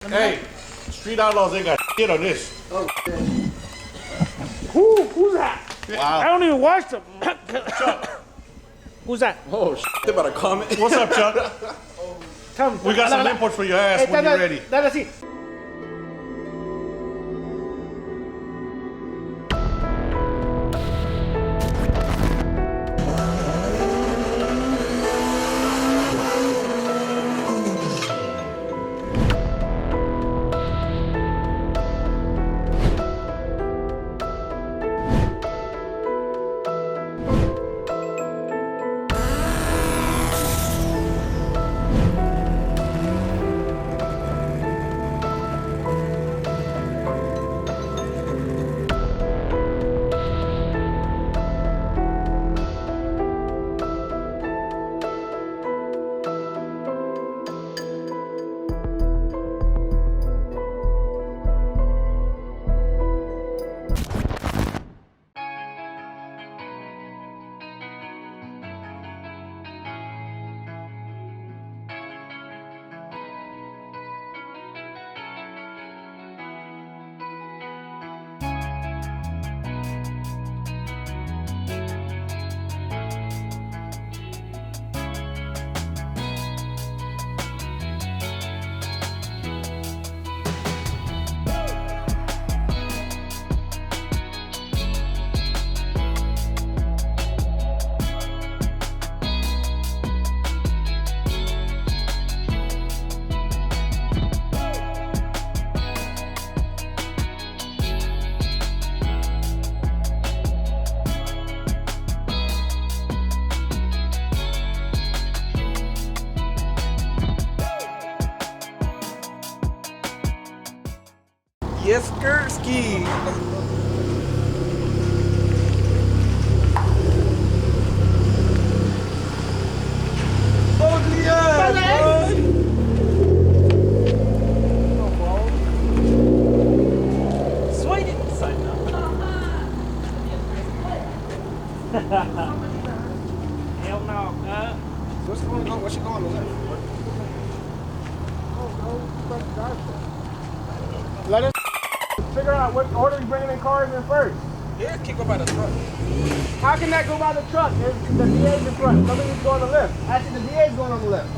Hey, Street Outlaws ain't got shit on this. Oh, shit. Who's that? Wow. I don't even watch them. Who's that? Oh, shit. They about to comment. What's up, Chuck? Come. We got some imports for your ass when you're ready. Dale así. Yes, Gursky. Oh, yeah. Sweet inside now. Hell no, What's going on? What's she going on? Let us figure out what order he's bringing in cars in first. Yeah, can't go by the truck. How can that go by the truck? If the DA's in front. Somebody's going on the left. Actually, the DA's going on the left.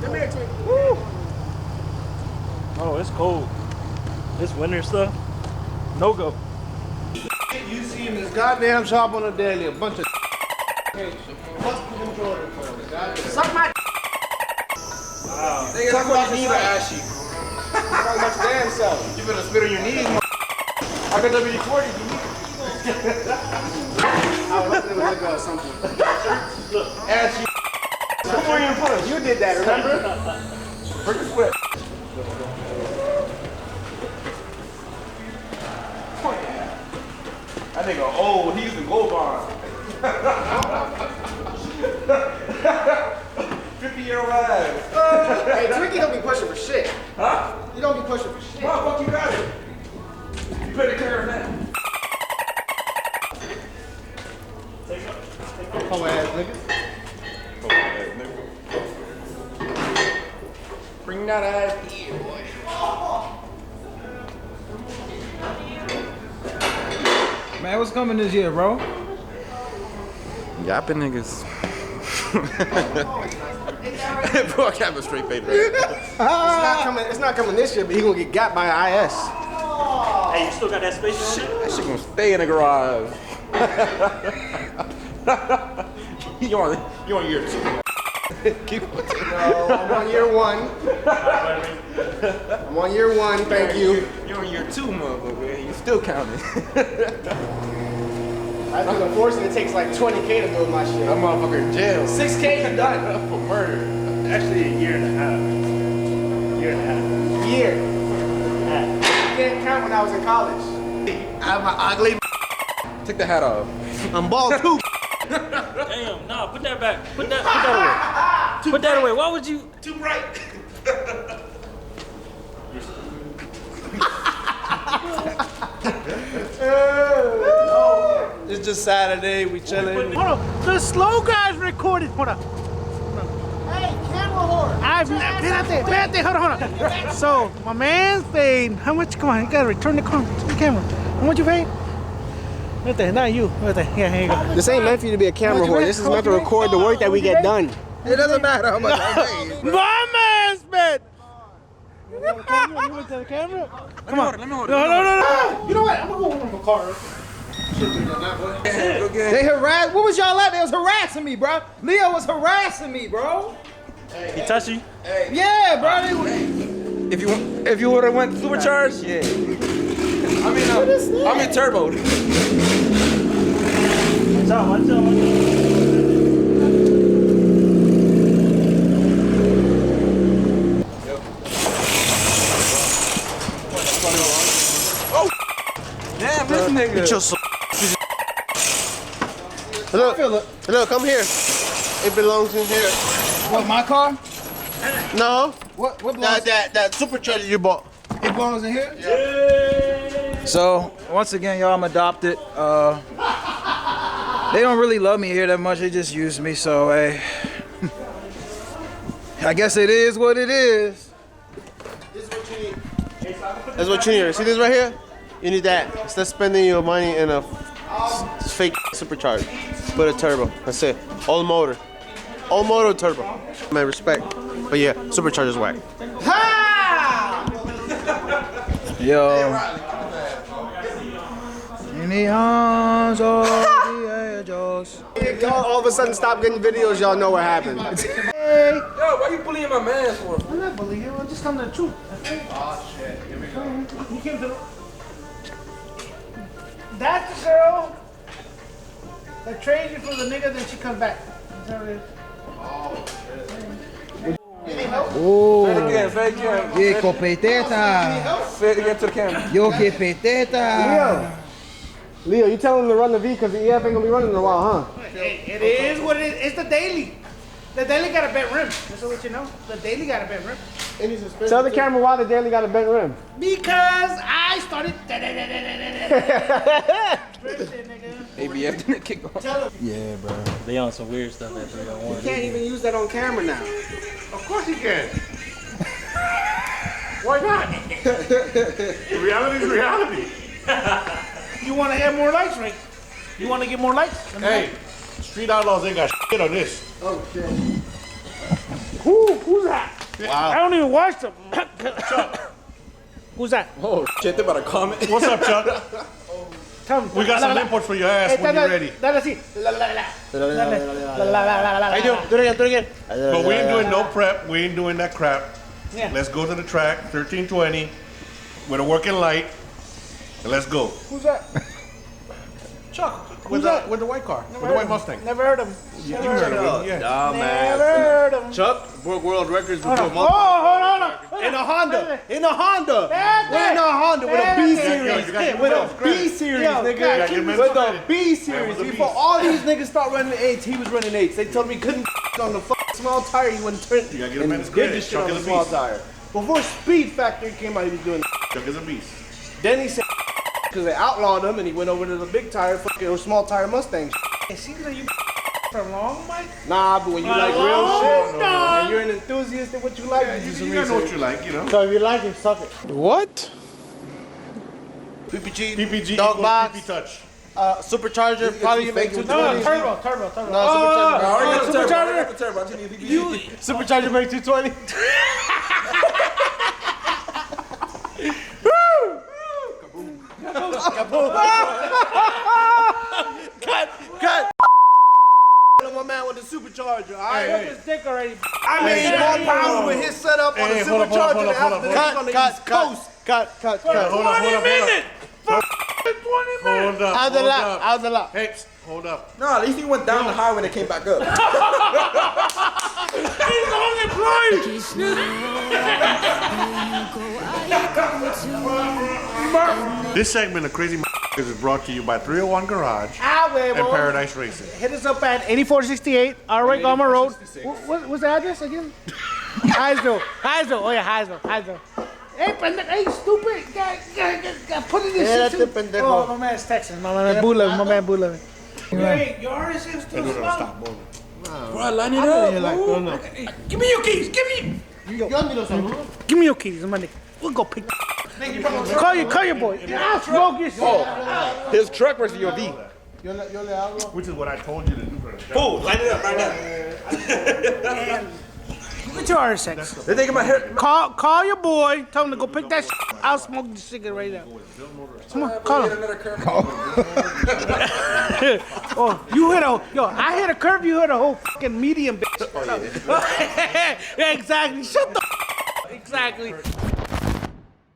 Come here, twin. Woo! Oh, it's cold. It's winter stuff. No go. You see in this goddamn shop on the daily a bunch of Suck my They got about knee to ashy. How much damn self? You better spit on your knees, I got WD-40. I was hoping it was like something. Ashy. Come on, you put us. You did that, remember? Bring the sweat. That nigga old. He used to go bond. 50-year-old ass. Hey, Twinkie don't be pushing for shit. Huh? You don't be pushing for shit. Motherfucker, you got it. You better clear him now. Come ass nigga. Bring that ass here, boy. Man, what's coming this year, bro? Yapping niggas. Bro, I can't have a straight face right It's not coming this year, but he gonna get got by an IS. Hey, you still got that space on there? That shit gonna stay in the garage. you on year 2. Keep No, I'm on year 1. I'm on year 1, thank you. You're on year 2, motherfucker. You still counting. I think unfortunately it takes like 20K to build my shit. That motherfucker in jail. 6K, you're done. For murder. Actually, a year and a half. Year and a half. Year. Yeah. I can't count when I was in college. I'm an ugly. Take the hat off. I'm bald too. Damn, nah, put that back. Put that away. Put that away. Why would you? Too bright. It's just Saturday, we chilling. Hold on, the slow guys recorded. Hold on. Hey, camera whore. I Espérate, hold on. So, my man's paid, how much? Come on, you gotta return the camera. How much you paid? Not you. Yeah, here you go. This ain't meant for you to be a camera whore. This is meant to record the work that we get done. It doesn't matter how much I paid. My man's paid. You went to the camera? Come on. Let me hold it. No. You know what? I'm gonna go over my car. They harassed. What was y'all at? They was harassing me, bro. Leo was harassing me, bro. He touched you? Yeah, bro. If you would have went supercharged, yeah. I'm in turbo. Watch out. Damn, this nigga. Look, come here. It belongs in here. What, my car? No. What belongs? That supercharger you bought. It belongs in here? Yeah. So, once again, y'all, I'm adopted. They don't really love me here that much. They just use me, so, hey. I guess it is what it is. This is what you need. That's what you need. See this right here? You need that. Instead of spending your money in a fake supercharger, put a turbo. That's it. All motor turbo. Man, respect. But yeah, supercharger's whack. Yo. In the arms of the angels. If y'all all of a sudden stop getting videos, y'all know what happened. Hey. Yo, why you bullying my man for? I'm not bullying him. I'm just telling the truth. Oh, shit. Here we go. You came to the... That's the girl that trades you for the nigga, then she comes back. That's how it is. Oh. Say it again. Que copeteta. Say it again to the camera. Yo, que peteta. Leo, you tell him to run the V because the EF ain't gonna be running in a while, huh? It is what it is. It's the daily. The daily got a bent rim. Just so what you know. The daily got a bent rim. Tell the camera why the daily got a bent rim. Because I started. ABF didn't kick off. Yeah, bro. They on some weird stuff at 301. You can't even use that on camera now. Of course you can. Why not? Reality is reality. You want to have more lights, right? You want to get more lights? Hey, street outlaws ain't got shit on this. Oh shit. Who's that? Wow. I don't even watch them. Who's that? Oh shit, they about to comment. What's up, Chuck? Tell me. We got some imports for your ass when you're ready. Dale así. How you doing? Do it again. But we ain't doing no prep. We ain't doing that crap. Yeah. Let's go to the track, 1320, with a working light, and let's go. Who's that? Chuck. With the white car, with the white Mustang. Never heard of him. You heard of him, yeah. Never heard of him. Chuck broke world records before Hold on. In a Honda. In a Honda. We're in a Honda with a B series. Yo, you got your With a mental B credit. series, Yo, nigga. got your mental With a credit. B series. was a Before beast. all these niggas start running 8s, he was running 8s. They told me he couldn't on the small tire. He wouldn't turn. You gotta get him and in his did credit. this shit Chuck on is the a small beast. tire. Before Speed Factory came out, he was doing. Chuck is a beast. Then he said because they outlawed him, and he went over to the big tire, fucking or small tire Mustang. It seems like you for long, Mike. Nah, but when you like real shit, and you're an enthusiast in what you like, you do some You gotta know what research. you like, you know. So if you like it, suck it. What? PPG Dog equals box. PP touch. Supercharger, probably you make No, 220. turbo. No, supercharger. Supercharger. Supercharger make 220. Cut. My man with the supercharger. All right. Hey. His dick already. I made more power with his setup on the Hey, hold up, supercharger hold than up, hold half up, the hold niggas on the East Coast. Cut. Hold up. Out the lot. Hey, hold up. No, at least he went down the highway and came back up. This segment of Crazy is brought to you by 301 Garage and Paradise Racing. Hit us up at 8468 Ardwick Road. What's the address again? Heisville. Oh yeah, Heisville. Hey, pendejo. Hey, stupid. Put it in this shit too. Oh, my man's texting. My man Bula. Hey, your RS is too slow. Bro, line it up. Give me your keys. Give me. Give me your keys, my nigga. We'll go pick. Call your boy. I'll smoke your shit. His truck versus your V. Which is what I told you to do for the Fool, line it up right now. What's your RSX? They're taking my hair. Call your boy. Tell him to go pick that shit. I'll smoke the cigarette right now. Come on, call him. Oh, you hit I hit a curve, you hit a whole fucking medium, bitch. Yeah, exactly. Shut the exactly.